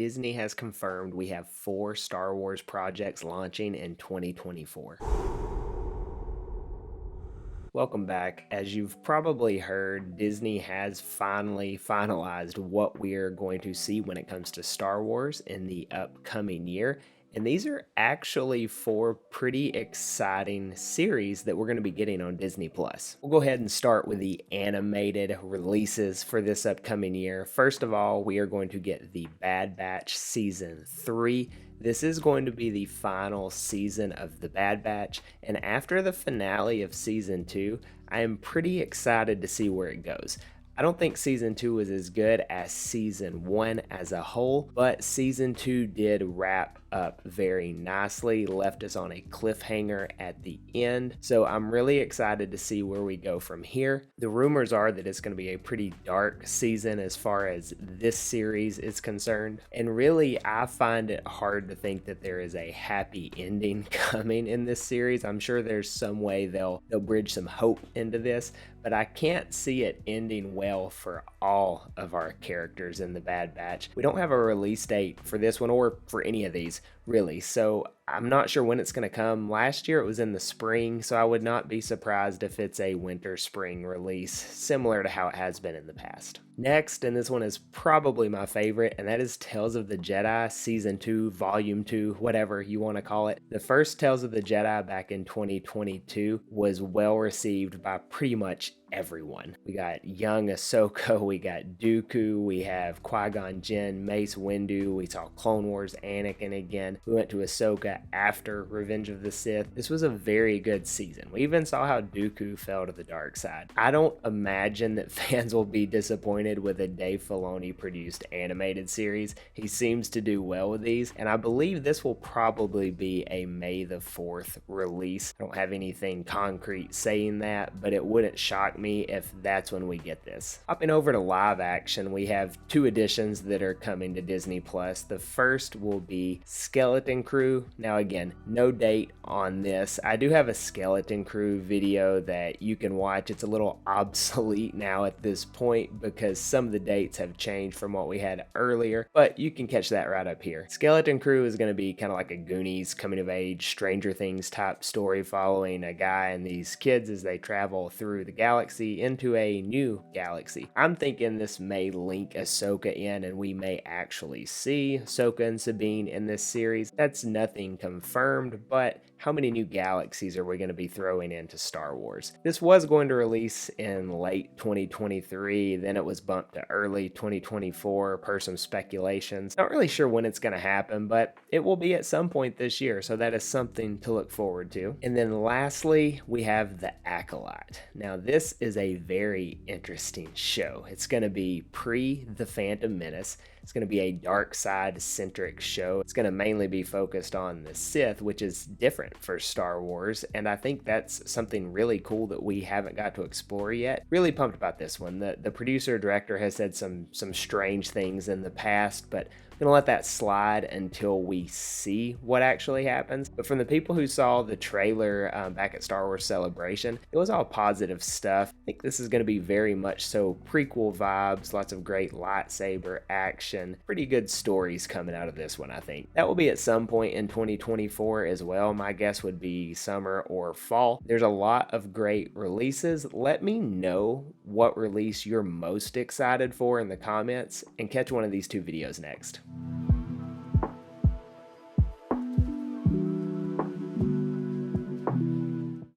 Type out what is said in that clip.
Disney has confirmed we have 4 Star Wars projects launching in 2024. Welcome back. As you've probably heard, Disney has finally finalized what we are going to see when it comes to Star Wars in the upcoming year. And these are actually 4 pretty exciting series that we're going to be getting on Disney Plus. We'll go ahead and start with the animated releases for this upcoming year. First of all, we are going to get the Bad Batch Season 3. This is going to be the final season of the Bad Batch, and after the finale of Season 2, I am pretty excited to see where it goes. I don't think Season 2 was as good as Season 1 as a whole, but Season 2 did wrap up very nicely, left us on a cliffhanger at the end, so I'm really excited to see where we go from here. The rumors are that it's going to be a pretty dark season as far as this series is concerned, and really I find it hard to think that there is a happy ending coming in this series. I'm sure there's some way they'll bridge some hope into this, but I can't see it ending well for all of our characters in the Bad Batch. We don't have a release date for this one or for any of these, really, so I'm not sure when it's going to come. Last year it was in the spring, so I would not be surprised if it's a winter-spring release, similar to how it has been in the past. Next, and this one is probably my favorite, and that is Tales of the Jedi Season 2, Volume 2, whatever you want to call it. The first Tales of the Jedi back in 2022 was well received by pretty much everyone. We got young Ahsoka, we got Dooku, we have Qui-Gon Jinn, Mace Windu, we saw Clone Wars Anakin again, we went to Ahsoka after Revenge of the Sith. This was a very good season. We even saw how Dooku fell to the dark side. I don't imagine that fans will be disappointed with a Dave Filoni produced animated series. He seems to do well with these, and I believe this will probably be a May the 4th release. I don't have anything concrete saying that, but it wouldn't shock me if that's when we get this. Hopping over to live action, we have 2 additions that are coming to Disney Plus. The first will be Skeleton Crew. Now again, no date on this. I do have a Skeleton Crew video that you can watch. It's a little obsolete now at this point because some of the dates have changed from what we had earlier, but you can catch that right up here. Skeleton Crew is going to be kind of like a Goonies coming of age, Stranger Things type story following a guy and these kids as they travel through the galaxy into a new galaxy. I'm thinking this may link Ahsoka in and we may actually see Ahsoka and Sabine in this series. That's nothing confirmed, but how many new galaxies are we going to be throwing into Star Wars? This was going to release in late 2023, then it was bumped to early 2024 per some speculations. Not really sure when it's going to happen, but it will be at some point this year, so that is something to look forward to. And then lastly, we have the Acolyte. Now this is a very interesting show. It's going to be pre The Phantom Menace. It's going to be a dark side centric show. It's going to mainly be focused on the Sith, which is different for Star Wars, and I think that's something really cool that we haven't got to explore yet. Really pumped about this one. The producer director has said some strange things in the past, but I'm gonna let that slide until we see what actually happens. But from the people who saw the trailer back at Star Wars Celebration, it was all positive stuff. I think this is gonna be very much so prequel vibes, lots of great lightsaber action, pretty good stories coming out of this one, I think. That will be at some point in 2024 as well. My guess would be summer or fall. There's a lot of great releases. Let me know what release you're most excited for in the comments and catch one of these 2 videos next.